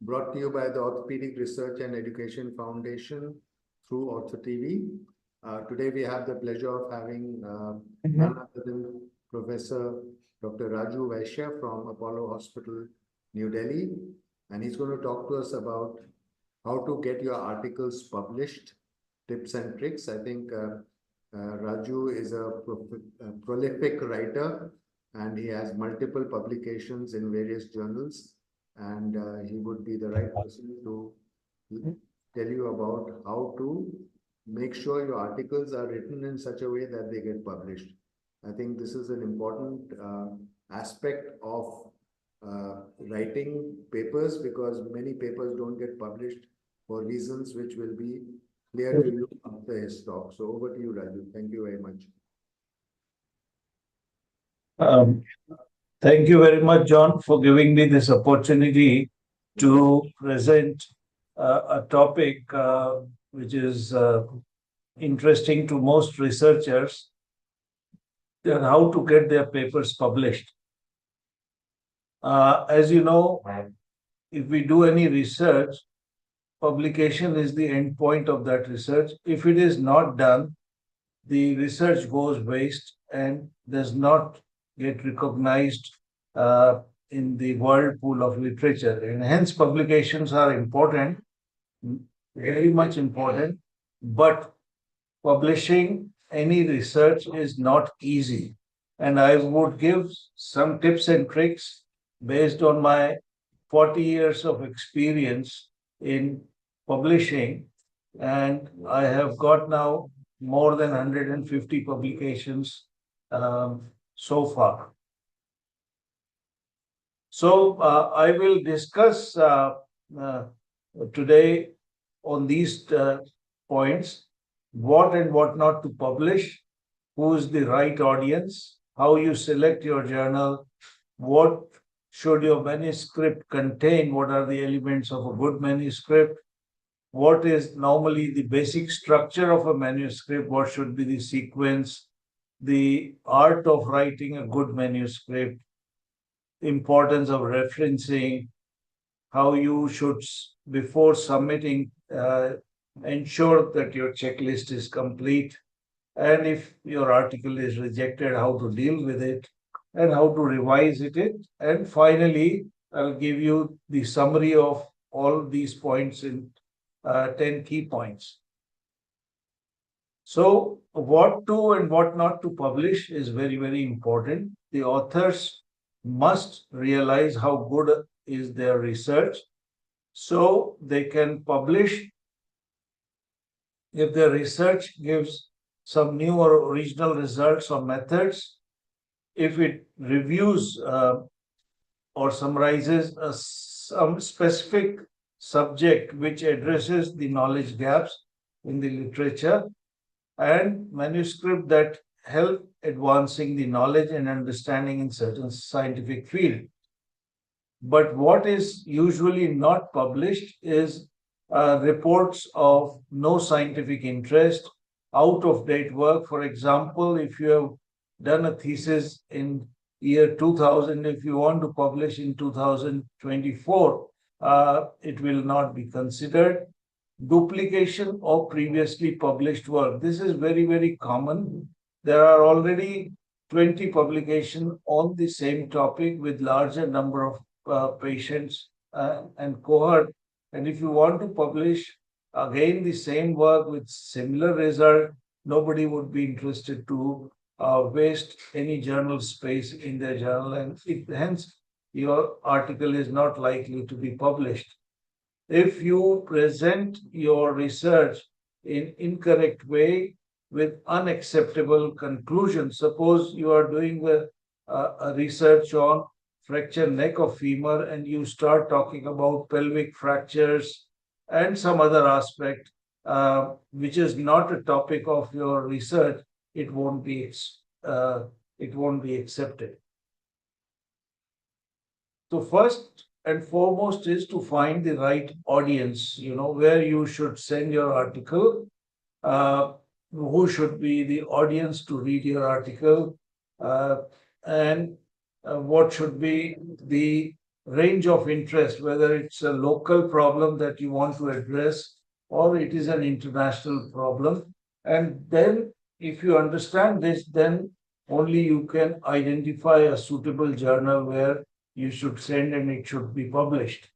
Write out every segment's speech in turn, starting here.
brought to you by the Orthopedic Research and Education Foundation through OrthoTV. Today we have the pleasure of having none other than Professor Dr. Raju Vaishya from Apollo Hospital, New Delhi, and he's going to talk to us about how to get your articles published, tips and tricks. I think Raju is a prolific writer and he has multiple publications in various journals, and he would be the right person to tell you about how to make sure your articles are written in such a way that they get published. I think this is an important aspect of writing papers, because many papers don't get published for reasons which will be clear to you after his talk. So over to you, Raju. Thank you very much. Thank you very much, John, for giving me this opportunity to present a topic which is interesting to most researchers, and how to get their papers published. As you know, if we do any research, publication is the end point of that research. If it is not done, the research goes waste and does not get recognized in the world pool of literature. And hence publications are important, very much important, but publishing any research is not easy. And I would give some tips and tricks based on my 40 years of experience in publishing, and I have got now more than 150 publications so far. So I will discuss today on these points: what and what not to publish, who is the right audience, how you select your journal, what should your manuscript contain, what are the elements of a good manuscript, what is normally the basic structure of a manuscript, what should be the sequence, the art of writing a good manuscript, importance of referencing, how you should, before submitting, ensure that your checklist is complete, and if your article is rejected, how to deal with it, and how to revise it. And finally, I'll give you the summary of all these points in 10 key points. So what to and what not to publish is very, very important. The authors must realize how good is their research so they can publish if their research gives some new or original results or methods, if it reviews or summarizes some specific subject which addresses the knowledge gaps in the literature, and manuscript that help advancing the knowledge and understanding in certain scientific field. But what is usually not published is reports of no scientific interest, out-of-date work. For example, if you have done a thesis in year 2000, if you want to publish in 2024, it will not be considered. Duplication of previously published work. This is very, very common. There are already 20 publications on the same topic with larger number of patients and cohort. And if you want to publish again the same work with similar result, nobody would be interested to waste any journal space in their journal, and hence your article is not likely to be published. If you present your research in incorrect way with unacceptable conclusions, suppose you are doing a research on fracture neck of femur and you start talking about pelvic fractures and some other aspect which is not a topic of your research, it won't be accepted. So first and foremost is to find the right audience, where you should send your article, who should be the audience to read your article, and what should be the range of interest, whether it's a local problem that you want to address or it is an international problem. And then if you understand this, then only you can identify a suitable journal where you should send and it should be published.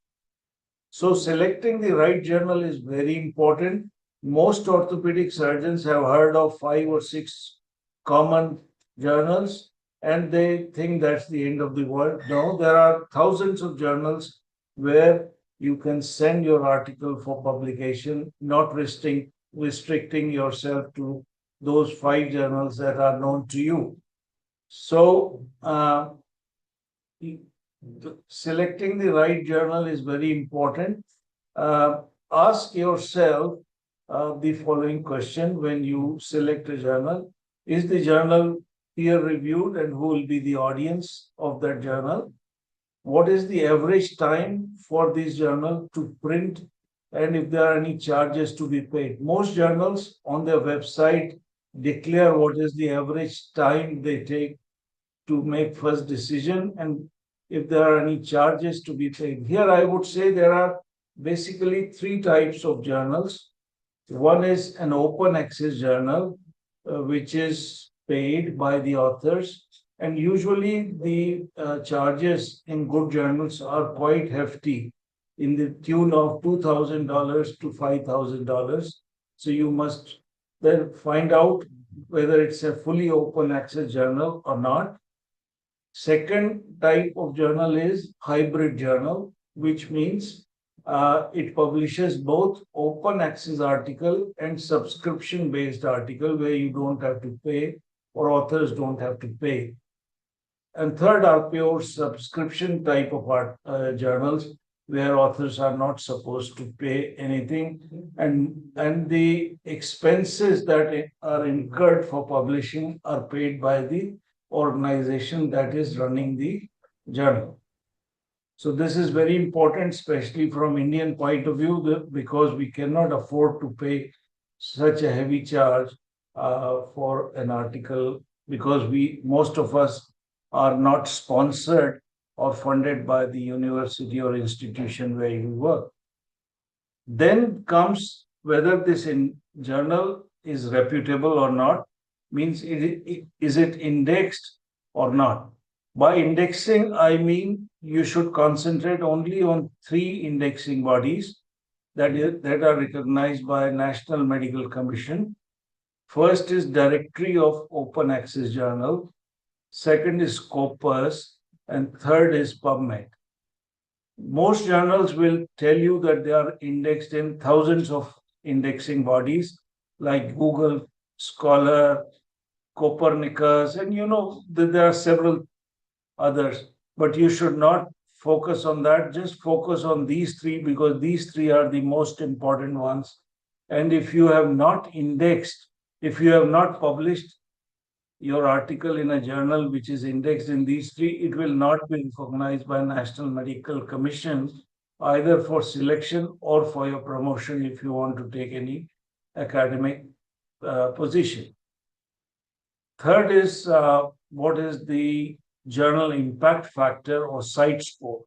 So selecting the right journal is very important. Most orthopedic surgeons have heard of 5 or 6 common journals and they think that's the end of the world. No, there are thousands of journals where you can send your article for publication, not restricting yourself to those 5 journals that are known to you. So, selecting the right journal is very important. Ask yourself the following question when you select a journal. Is the journal peer-reviewed and who will be the audience of that journal? What is the average time for this journal to print and if there are any charges to be paid? Most journals on their website declare what is the average time they take to make first decision and if there are any charges to be paid. Here I would say there are basically 3 types of journals. One is an open access journal, which is paid by the authors. And usually the charges in good journals are quite hefty, in the tune of $2,000 to $5,000. So you must then find out whether it's a fully open access journal or not. Second type of journal is hybrid journal, which means it publishes both open access article and subscription based article where you don't have to pay or authors don't have to pay. And third are pure subscription type of journals where authors are not supposed to pay anything and the expenses that are incurred for publishing are paid by the organization that is running the journal. So this is very important, especially from Indian point of view, because we cannot afford to pay such a heavy charge for an article because most of us are not sponsored or funded by the university or institution where we work. Then comes whether this journal is reputable or not, means is it indexed or not. By indexing, I mean you should concentrate only on 3 indexing bodies that are recognized by National Medical Commission. First is Directory of Open Access Journal, second is Scopus, and third is PubMed. Most journals will tell you that they are indexed in thousands of indexing bodies like Google Scholar, Copernicus, and there are several others, but you should not focus on that. Just focus on these 3 because these 3 are the most important ones. And if you have not indexed, if you have not published your article in a journal which is indexed in these 3, it will not be recognized by National Medical Commission either for selection or for your promotion if you want to take any academic position. Third is what is the journal impact factor or site score.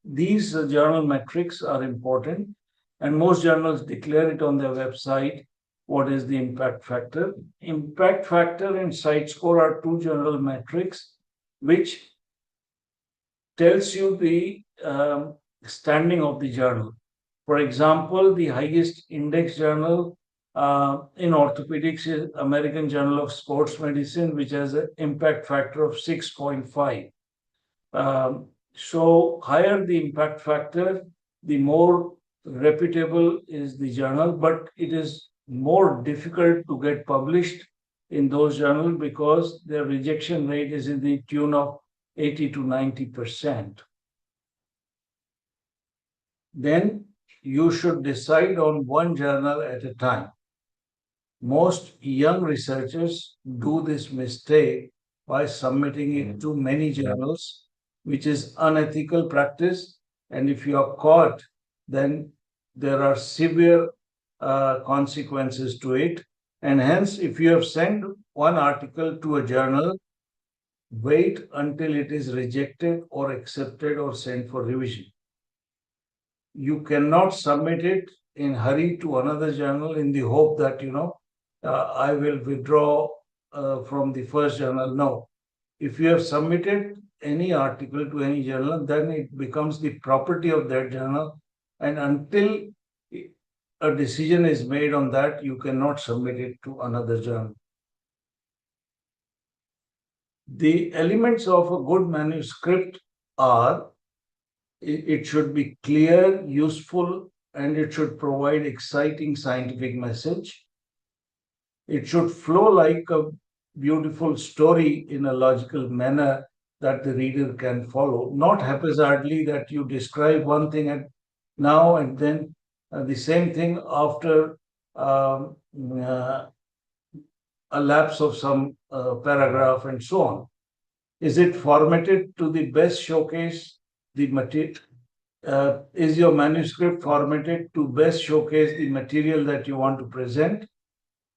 These journal metrics are important, and most journals declare it on their website. What is the impact factor? Impact factor and site score are 2 journal metrics which tells you the standing of the journal. For example, the highest index journal in orthopedics is American Journal of Sports Medicine, which has an impact factor of 6.5. So higher the impact factor, the more reputable is the journal, but it is more difficult to get published in those journals because their rejection rate is in the tune of 80 to 90%. Then you should decide on one journal at a time. Most young researchers do this mistake by submitting it to many journals, which is unethical practice. And if you are caught, then there are severe consequences to it. And hence, if you have sent one article to a journal, wait until it is rejected or accepted or sent for revision. You cannot submit it in hurry to another journal in the hope that, I will withdraw from the first journal. No. If you have submitted any article to any journal, then it becomes the property of that journal. And until a decision is made on that, you cannot submit it to another journal. The elements of a good manuscript are, it should be clear, useful, and it should provide exciting scientific message. It should flow like a beautiful story in a logical manner that the reader can follow, not haphazardly that you describe one thing now and then the same thing after a lapse of some paragraph and so on. Is it formatted to the best showcase the material? Is your manuscript formatted to best showcase the material that you want to present?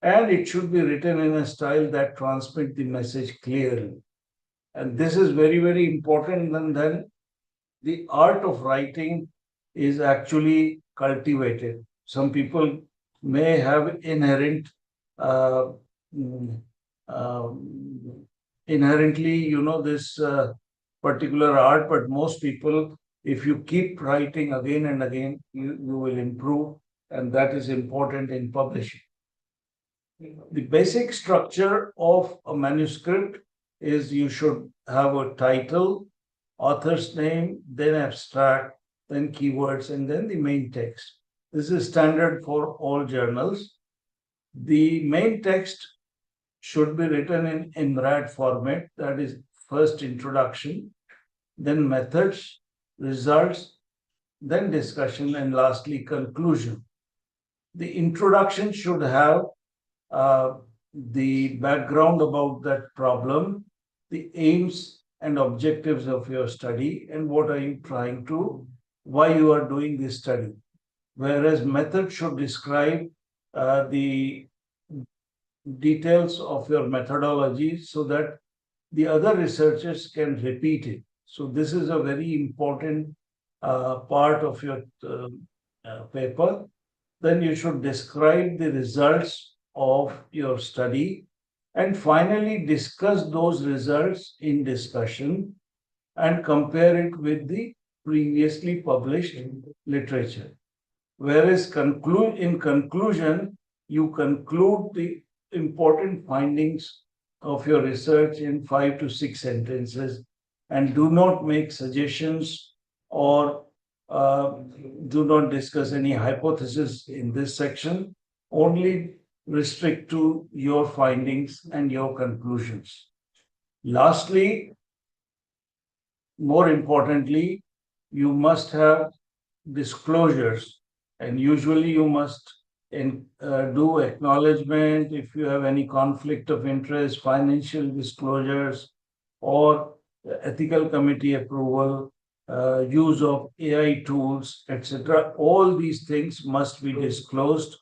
And it should be written in a style that transmits the message clearly. And this is very, very important. And then the art of writing is actually cultivated. Some people may have inherently, this particular art, but most people, if you keep writing again and again, you will improve, and that is important in publishing. The basic structure of a manuscript is you should have a title, author's name, then abstract, then keywords, and then the main text. This is standard for all journals. The main text should be written in IMRAD format, that is first introduction, then methods, results, then discussion, and lastly conclusion. The introduction should have the background about that problem, the aims and objectives of your study, and what are you trying to, why you are doing this study. Whereas method should describe the details of your methodology so that the other researchers can repeat it. So this is a very important part of your paper. Then you should describe the results of your study and finally discuss those results in discussion and compare it with the previously published literature. Whereas in conclusion, you conclude the important findings of your research in 5 to 6 sentences and do not make suggestions or do not discuss any hypothesis in this section. Only restrict to your findings and your conclusions. Lastly, more importantly, you must have disclosures, and usually you must do acknowledgement if you have any conflict of interest, financial disclosures, or ethical committee approval, use of AI tools, etc. All these things must be disclosed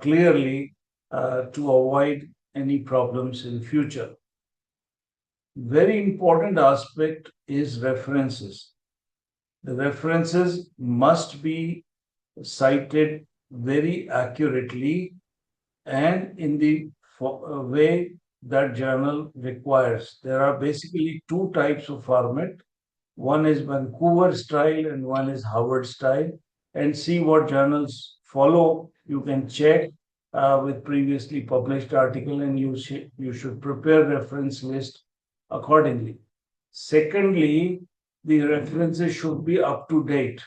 clearly to avoid any problems in future. Very important aspect is references. The references must be cited very accurately and in the way that journal requires. There are basically two types of format. One is Vancouver style and one is Harvard style. And see what journals follow. You can check with previously published article, and you should prepare reference list accordingly. Secondly, the references should be up to date.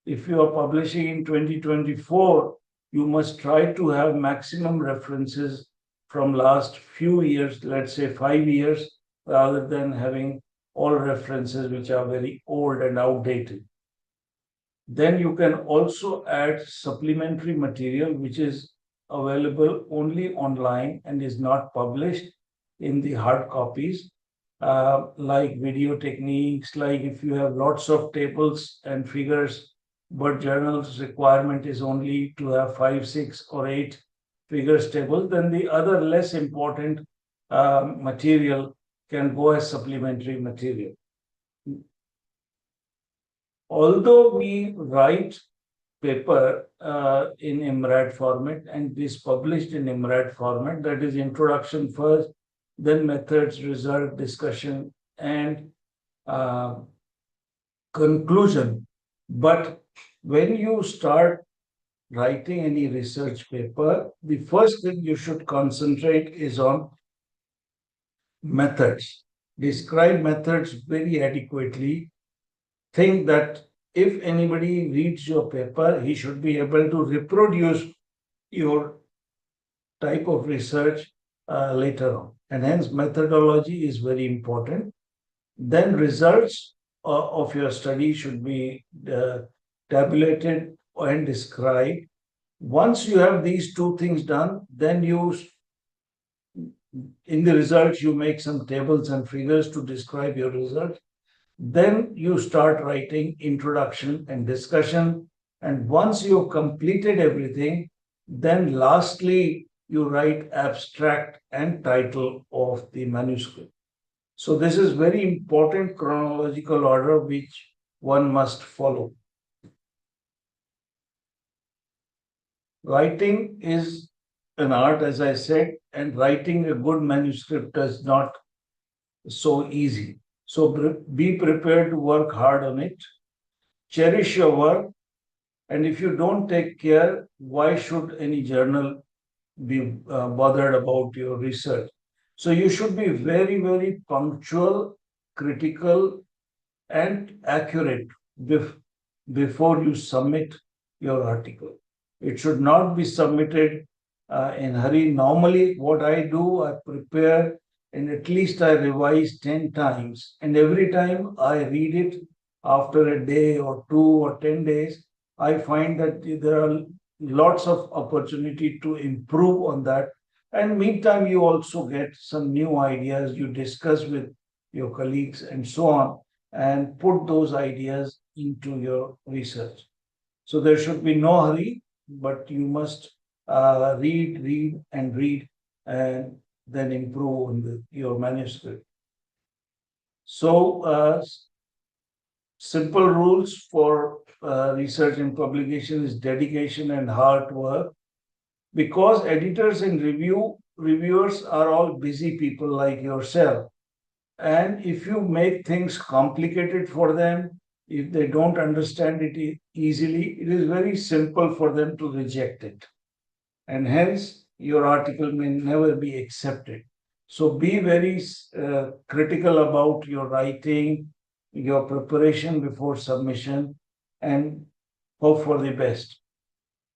If you are publishing in 2024, you must try to have maximum references from last few years, let's say 5 years, rather than having all references which are very old and outdated. Then you can also add supplementary material which is available only online and is not published in the hard copies, like video techniques, like if you have lots of tables and figures, but journal's requirement is only to have 5, 6, or 8 figures table, then the other less important material can go as supplementary material. Although we write paper in IMRAD format and it is published in IMRAD format, that is introduction first, then methods, result, discussion, and conclusion. But when you start writing any research paper, the first thing you should concentrate is on methods. Describe methods very adequately. Think that if anybody reads your paper, he should be able to reproduce your type of research later on. And hence methodology is very important. Then results of your study should be tabulated and described. Once you have these two things done, then in the results, you make some tables and figures to describe your results. Then you start writing introduction and discussion. And once you've completed everything, then lastly, you write abstract and title of the manuscript. So this is very important chronological order which one must follow. Writing is an art, as I said, and writing a good manuscript is not so easy. So be prepared to work hard on it. Cherish your work. And if you don't take care, why should any journal be bothered about your research? So you should be very, very punctual, critical, and accurate before you submit your article. It should not be submitted in hurry. Normally, what I do, I prepare and at least I revise 10 times. And every time I read it after a day or 2 or 10 days, I find that there are lots of opportunity to improve on that. And meantime, you also get some new ideas, you discuss with your colleagues and so on, and put those ideas into your research. So there should be no hurry, but you must read, and then improve on your manuscript. So simple rules for research and publication is dedication and hard work. Because editors and reviewers are all busy people like yourself. And if you make things complicated for them, if they don't understand it easily, it is very simple for them to reject it. And hence, your article may never be accepted. So be very critical about your writing, your preparation before submission, and hope for the best.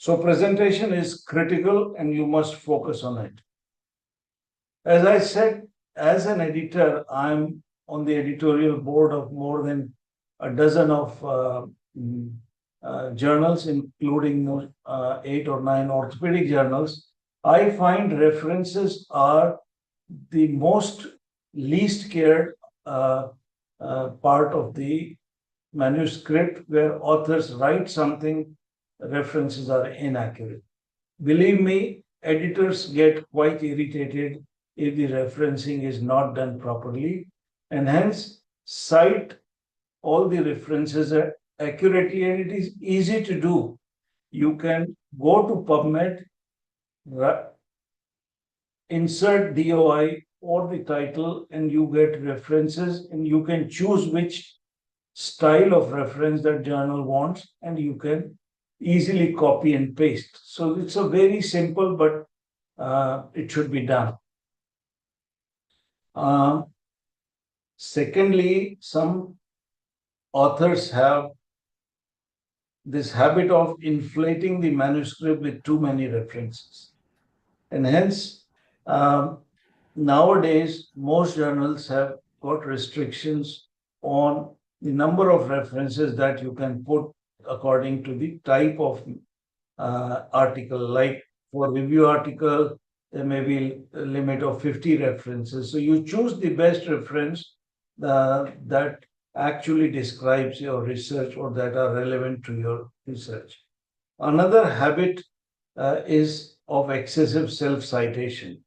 So presentation is critical and you must focus on it. As I said, as an editor, I'm on the editorial board of more than a dozen of journals, including 8 or 9 orthopedic journals. I find references are the most least cared part of the manuscript, where authors write something, references are inaccurate. Believe me, editors get quite irritated if the referencing is not done properly, and hence cite all the references accurately, and it is easy to do. You can go to PubMed, insert DOI or the title, and you get references, and you can choose which style of reference that journal wants, and you can easily copy and paste. So it's a very simple, but it should be done. Secondly, some authors have this habit of inflating the manuscript with too many references. And hence, nowadays, most journals have got restrictions on the number of references that you can put according to the type of article. Like for review article, there may be a limit of 50 references. So you choose the best reference that actually describes your research or that are relevant to your research. Another habit is of excessive self-citation.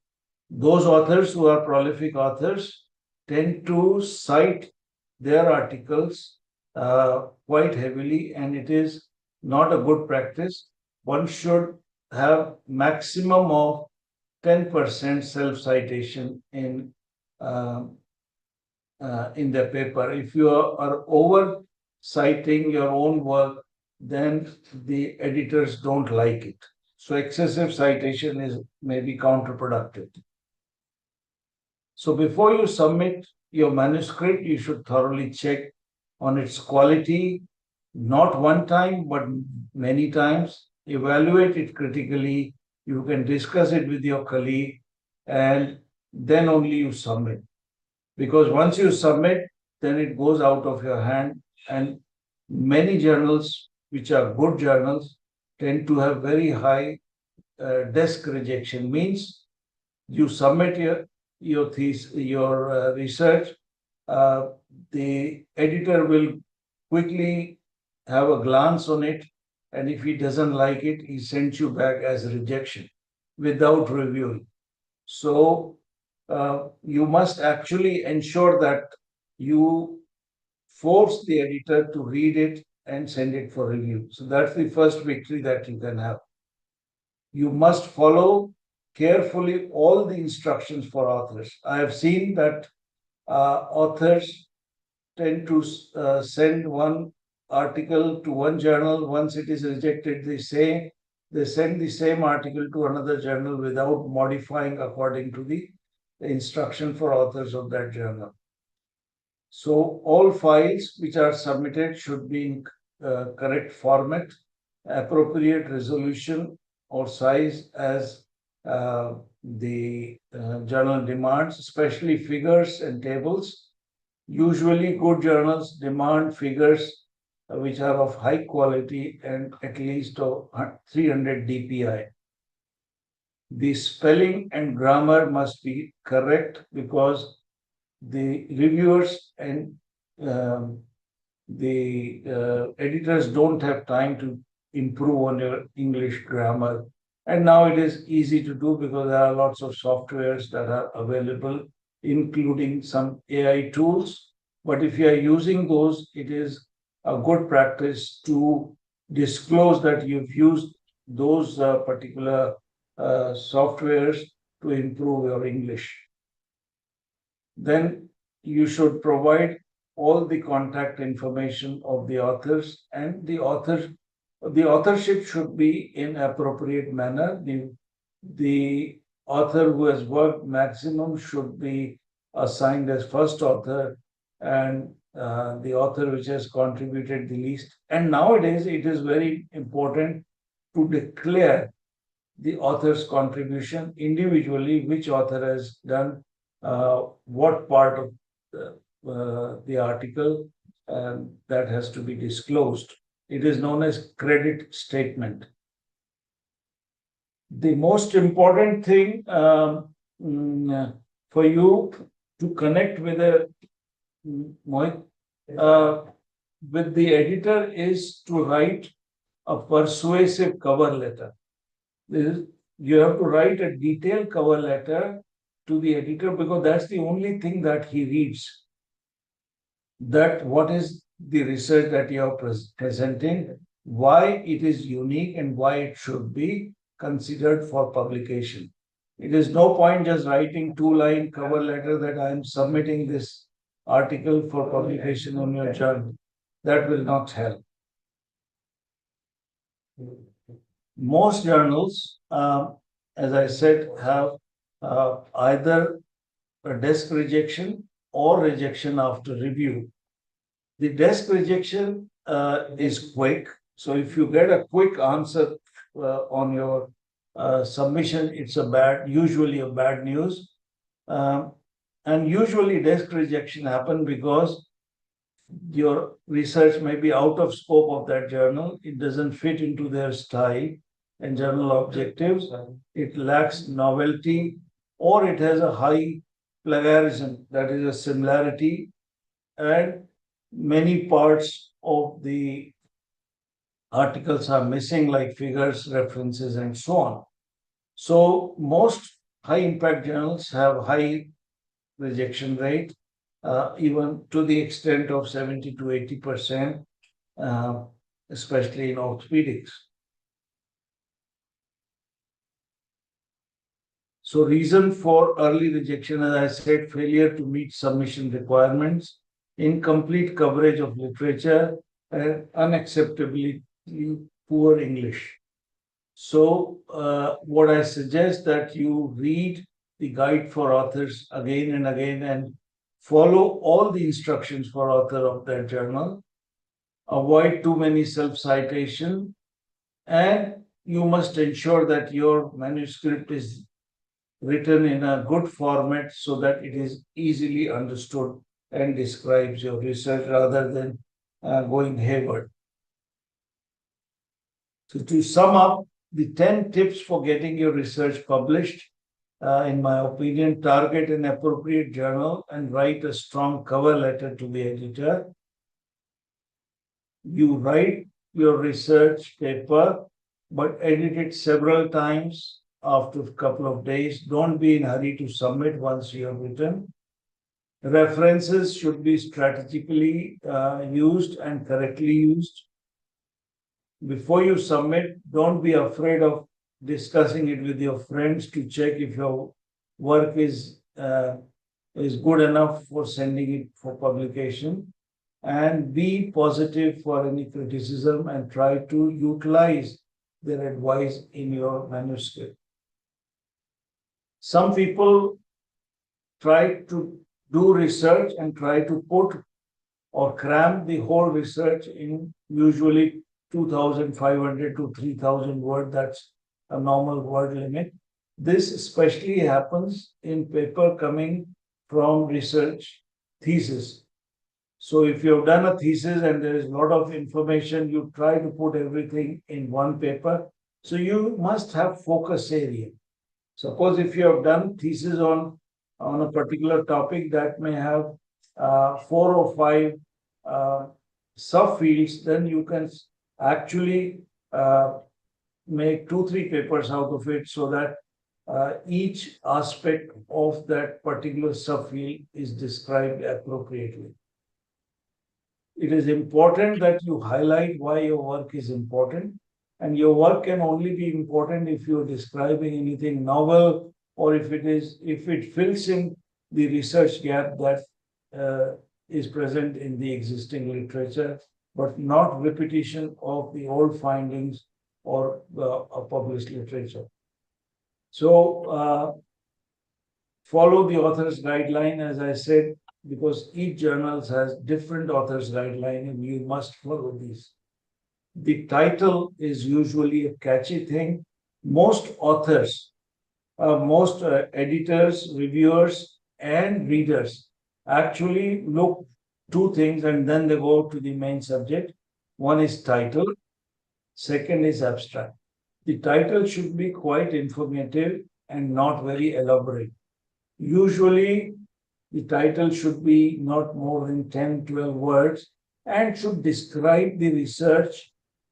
Those authors who are prolific authors tend to cite their articles quite heavily, and it is not a good practice. One should have maximum of 10% self-citation in the paper. If you are over citing your own work, then the editors don't like it. So excessive citation is maybe counterproductive. So before you submit your manuscript, you should thoroughly check on its quality, not one time, but many times. Evaluate it critically. You can discuss it with your colleague, and then only you submit. Because once you submit, then it goes out of your hand, and many journals, which are good journals, tend to have very high desk rejection. Means you submit your thesis, your research, the editor will quickly have a glance on it, and if he doesn't like it, he sends you back as rejection without reviewing. So you must actually ensure that you force the editor to read it and send it for review. So that's the first victory that you can have. You must follow carefully all the instructions for authors. I have seen that authors tend to send one article to one journal. Once it is rejected, they send the same article to another journal without modifying according to the instruction for authors of that journal. So all files which are submitted should be in correct format, appropriate resolution or size as the journal demands, especially figures and tables. Usually good journals demand figures which are of high quality and at least of 300 dpi. The spelling and grammar must be correct because the reviewers and the editors don't have time to improve on your English grammar. And now it is easy to do because there are lots of softwares that are available, including some AI tools. But if you are using those, it is a good practice to disclose that you've used those particular softwares to improve your English. Then you should provide all the contact information of the authors, and the authorship should be in appropriate manner. The author who has worked maximum should be assigned as first author, and the author which has contributed the least. And nowadays it is very important to declare the author's contribution individually, which author has done what part of the article that has to be disclosed. It is known as credit statement. The most important thing for you to connect with the editor is to write a persuasive cover letter. You have to write a detailed cover letter to the editor because that's the only thing that he reads. That what is the research that you are presenting, why it is unique and why it should be considered for publication. It is no point just writing 2-line cover letter that I am submitting this article for publication on your journal. That will not help. Most journals, as I said, have either a desk rejection or rejection after review. The desk rejection is quick. So if you get a quick answer on your submission, it's usually a bad news. And usually desk rejection happen because your research may be out of scope of that journal. It doesn't fit into their style and journal objectives. It lacks novelty, or it has a high plagiarism, that is a similarity, and many parts of the articles are missing, like figures, references, and so on. So most high impact journals have high rejection rate, even to the extent of 70 to 80%, especially in orthopedics. So reason for early rejection, as I said, failure to meet submission requirements, incomplete coverage of literature, and unacceptably poor English. So what I suggest that you read the guide for authors again and again and follow all the instructions for author of that journal. Avoid too many self-citation, and you must ensure that your manuscript is written in a good format so that it is easily understood and describes your research rather than going hayward. So to sum up, the 10 tips for getting your research published, in my opinion, target an appropriate journal and write a strong cover letter to the editor. You write your research paper, but edit it several times after a couple of days. Don't be in a hurry to submit once you have written. References should be strategically used and correctly used. Before you submit, don't be afraid of discussing it with your friends to check if your work is good enough for sending it for publication. And be positive for any criticism and try to utilize their advice in your manuscript. Some people try to do research and try to put or cram the whole research in usually 2,500 to 3,000 words. That's a normal word limit. This especially happens in paper coming from research thesis. So if you have done a thesis and there is a lot of information, you try to put everything in one paper. So you must have focus area. Suppose if you have done thesis on a particular topic that may have 4 or 5 subfields, then you can actually make 2-3 papers out of it so that each aspect of that particular subfield is described appropriately. It is important that you highlight why your work is important, and your work can only be important if you're describing anything novel or if it fills in the research gap that is present in the existing literature, but not repetition of the old findings or published literature. So follow the author's guideline, as I said, because each journal has different author's guideline and you must follow these. The title is usually a catchy thing. Most authors, most editors, reviewers, and readers actually look 2 things and then they go to the main subject. One is title, second is abstract. The title should be quite informative and not very elaborate. Usually, the title should be not more than 10-12 words and should describe the research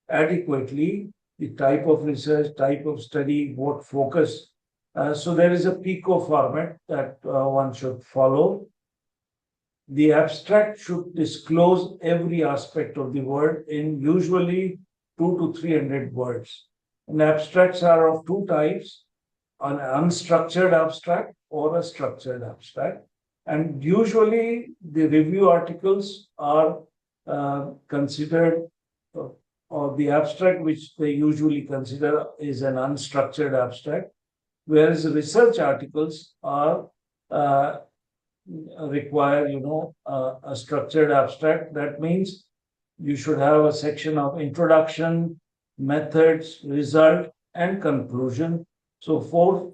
adequately, the type of research, type of study, what focus. So there is a PICO format that one should follow. The abstract should disclose every aspect of the word in usually 200 to 300 words. And abstracts are of 2 types, an unstructured abstract or a structured abstract. And usually the review articles are considered, or the abstract which they usually consider is an unstructured abstract, whereas research articles are require, a structured abstract. That means you should have a section of introduction, methods, result, and conclusion. So four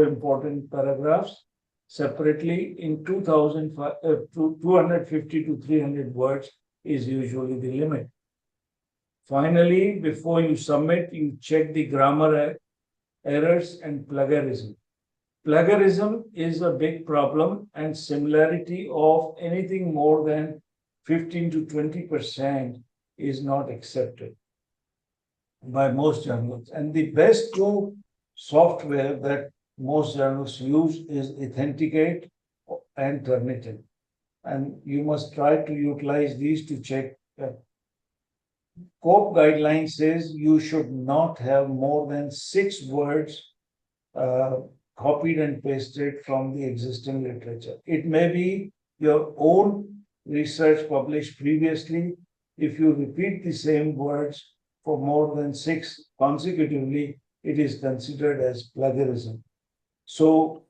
important paragraphs separately in 250 to 300 words is usually the limit. Finally, before you submit, you check the grammar errors and plagiarism. Plagiarism is a big problem, and similarity of anything more than 15 to 20% is not accepted by most journals. And the best 2 software that most journals use is Authenticate and Turnitin. and you must try to utilize these to check that. COPE guideline says you should not have more than 6 words copied and pasted from the existing literature. It may be your own research published previously. If you repeat the same words for more than 6 consecutively, it is considered as plagiarism. So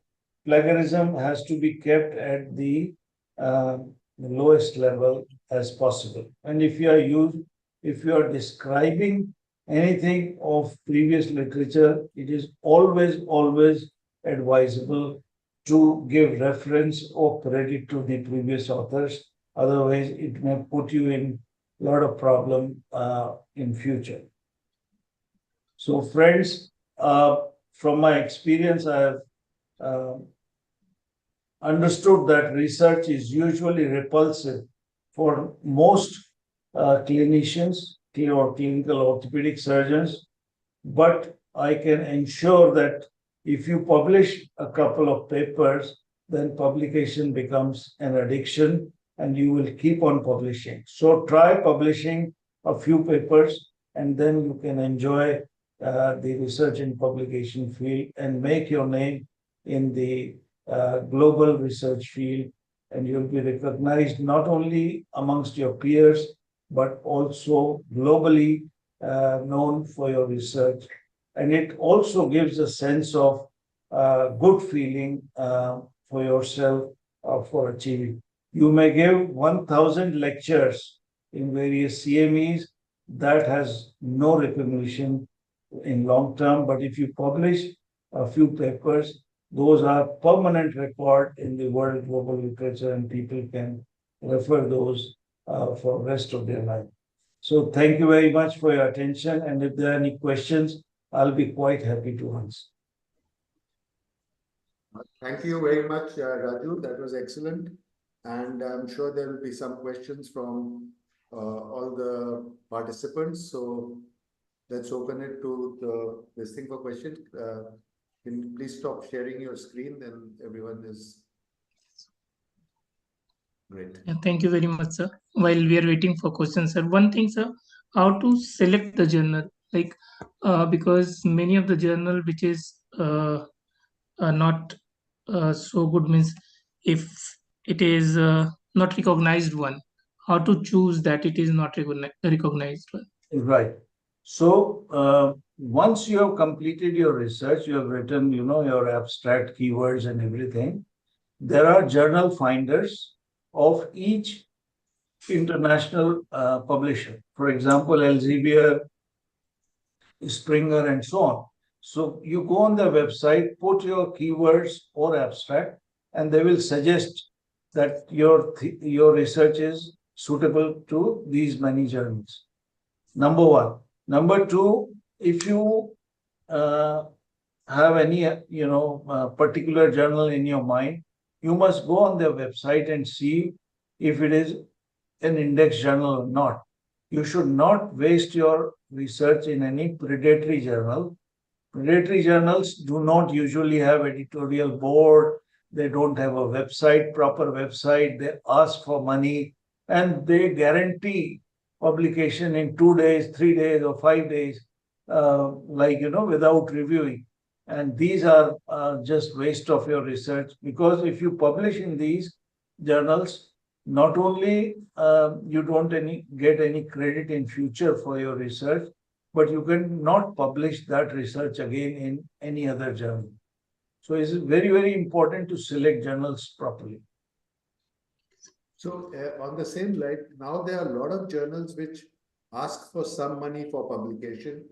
plagiarism has to be kept at the lowest level as possible. And if you are describing anything of previous literature, it is always advisable to give reference or credit to the previous authors. Otherwise, it may put you in a lot of problem in future. So friends, from my experience, I have understood that research is usually repulsive for most clinicians or clinical orthopedic surgeons, but I can ensure that if you publish a couple of papers, then publication becomes an addiction and you will keep on publishing. So try publishing a few papers and then you can enjoy the research and publication field and make your name in the global research field, and you'll be recognized not only amongst your peers, but also globally known for your research. And it also gives a sense of good feeling for yourself for achieving. You may give 1,000 lectures in various CMEs, that has no recognition in long term, but if you publish a few papers, those are permanent record in the world global literature and people can refer those for the rest of their life. So thank you very much for your attention, and if there are any questions, I'll be quite happy to answer. Thank you very much, Raju. That was excellent. And I'm sure there will be some questions from all the participants. So let's open it to this thing for questions. Can you please stop sharing your screen? Then everyone is great. Yeah, thank you very much, sir. While we are waiting for questions, sir, one thing, sir, how to select the journal? Like, because many of the journal which is not so good, means if it is not recognized one, how to choose that it is not recognized one? Right. So once you have completed your research, you have written, your abstract keywords and everything, there are journal finders of each international publisher. For example, Elsevier, Springer, and so on. So you go on their website, put your keywords or abstract, and they will suggest that your research is suitable to these many journals. Number one. Number two, if you have any particular journal in your mind, you must go on their website and see if it is an index journal or not. You should not waste your research in any predatory journal. Predatory journals do not usually have editorial board. They don't have a website, proper website. They ask for money and they guarantee publication in 2 days, 3 days, or 5 days, without reviewing. And these are just waste of your research, because if you publish in these journals, not only you don't get any credit in future for your research, but you can not publish that research again in any other journal. So it's very, very important to select journals properly. So on the same line, now there are a lot of journals which ask for some money for publication,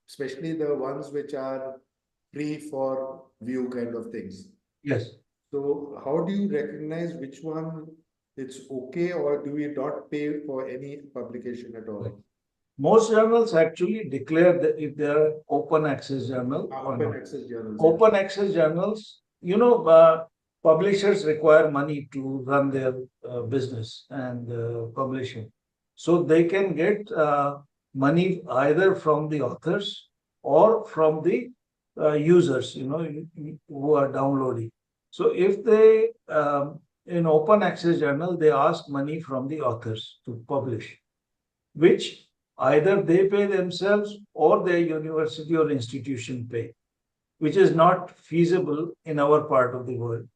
especially the ones which are free for view kind of things. Yes. So how do you recognize which one it's okay, or do we not pay for any publication at all? Most journals actually declare that if they are open access journal. Open access journals. Open access journals, publishers require money to run their business and publishing. So they can get money either from the authors or from the users, who are downloading. So if they in open access journal, they ask money from the authors to publish, which either they pay themselves or their university or institution pay, which is not feasible in our part of the world.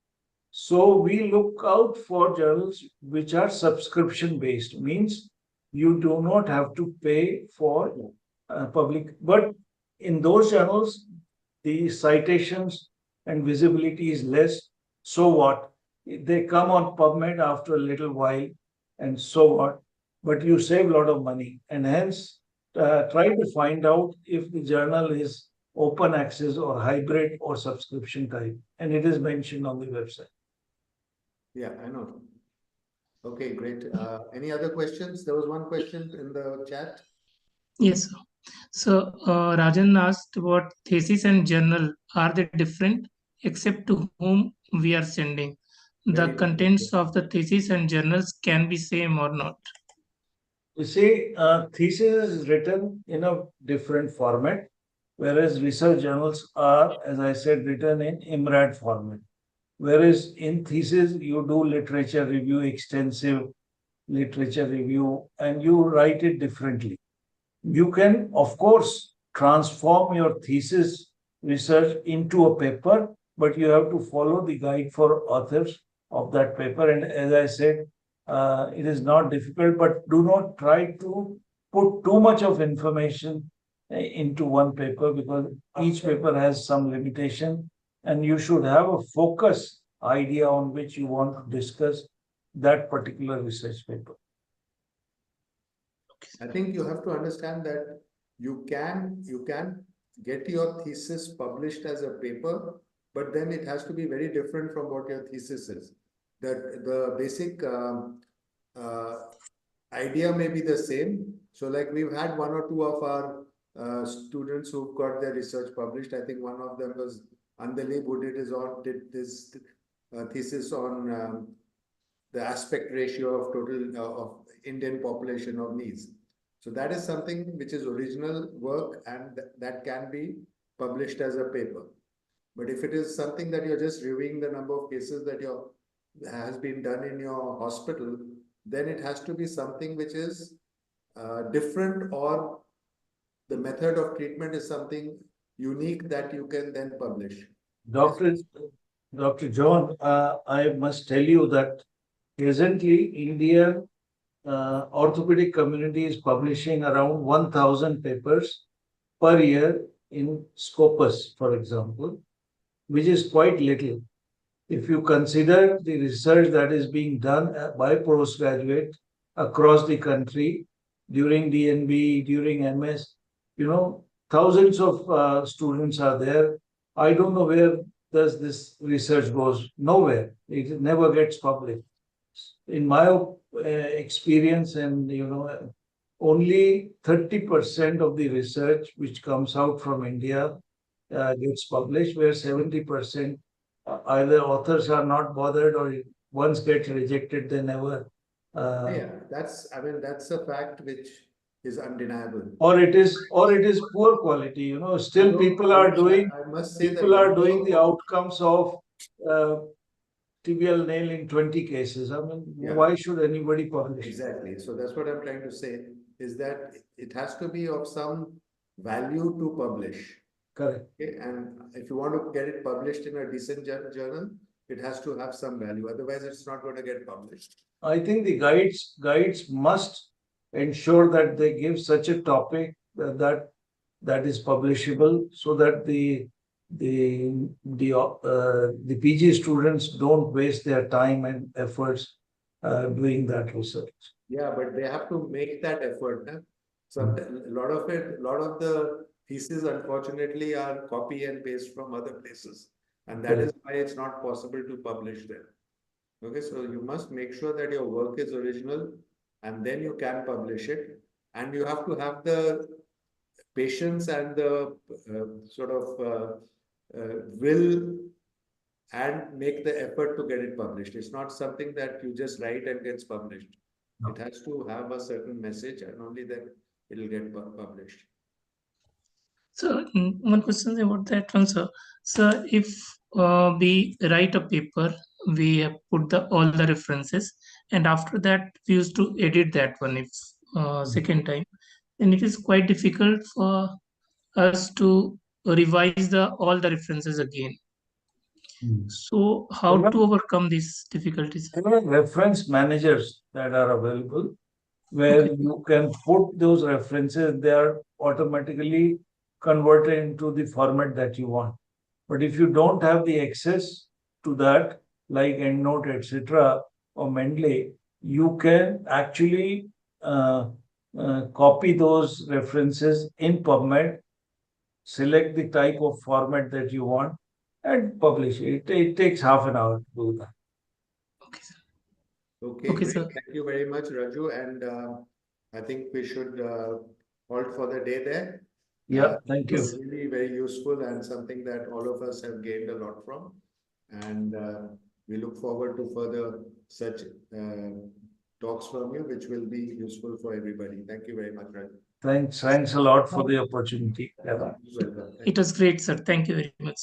So we look out for journals which are subscription based, means you do not have to pay for public. But in those journals, the citations and visibility is less. So what? They come on PubMed after a little while, and so what? But you save a lot of money, and hence try to find out if the journal is open access or hybrid or subscription type, and it is mentioned on the website. Yeah, I know. Okay, great. Any other questions? There was one question in the chat. Yes, sir. So Rajan asked about thesis and journal. Are they different except to whom we are sending? The Very contents different. of the thesis and journals can be same or not. You see, thesis is written in a different format, whereas research journals are, as I said, written in IMRAD format. Whereas in thesis, you do literature review, extensive literature review, and you write it differently. You can, of course, transform your thesis research into a paper, but you have to follow the guide for authors of that paper. And as I said, it is not difficult, but do not try to put too much of information into one paper, because each paper has some limitation, and you should have a focus idea on which you want to discuss that particular research paper. I think you have to understand that you can get your thesis published as a paper, but then it has to be very different from what your thesis is. The basic idea may be the same. So like we've had one or two of our students who've got their research published. I think one of them was Andali, who did this thesis on the aspect ratio of total of Indian population of knees. So that is something which is original work, and that can be published as a paper. But if it is something that you're just reviewing the number of cases that has been done in your hospital, then it has to be something which is different, or the method of treatment is something unique that you can then publish. Dr. John, I must tell you that presently Indian orthopedic community is publishing around 1,000 papers per year in Scopus, for example, which is quite little. If you consider the research that is being done by postgraduates across the country during DNB, during MS, thousands of students are there. I don't know where does this research goes. Nowhere. It never gets published. In my experience, and only 30% of the research which comes out from India gets published, where 70% either authors are not bothered, or once get rejected, they never. Yeah, that's a fact which is undeniable. Or it is poor quality. Still people are doing. I must say people are doing the outcomes of tibial nail in 20 cases. I mean, why should anybody publish? Exactly. So that's what I'm trying to say, is that it has to be of some value to publish. Correct. Okay? And if you want to get it published in a decent journal, it has to have some value. Otherwise, it's not going to get published. I think the guides must ensure that they give such a topic that is publishable, so that the PG students don't waste their time and efforts doing that research. Yeah, but they have to make that effort. Huh? So a lot of the theses, unfortunately, are copy and paste from other places, and that is why it's not possible to publish them. Okay, so you must make sure that your work is original, and then you can publish it, and you have to have the patience and the will and make the effort to get it published. It's not something that you just write and gets published. No. It has to have a certain message, and only then it will get published. So one question about that one, sir. So if we write a paper we have put all the references, and after that we used to edit that one if second time, and it is quite difficult for us to revise all the references again. So how to overcome these difficulties? There are reference managers that are available where you can put those references, they are automatically converted into the format that you want. But if you don't have the access to that, like EndNote, etc., or Mendeley, you can actually copy those references in PubMed, select the type of format that you want, and publish it. It takes half an hour to do that. Okay, sir. Okay, Okay, great. sir. Thank you very much, Raju. And I think we should halt for the day there. Yeah, thank It you. was really very useful and something that all of us have gained a lot from. And we look forward to further such talks from you, which will be useful for everybody. Thank you very much, Raju. Thanks a lot for the opportunity. You're welcome. It was great, sir. Thank you very much.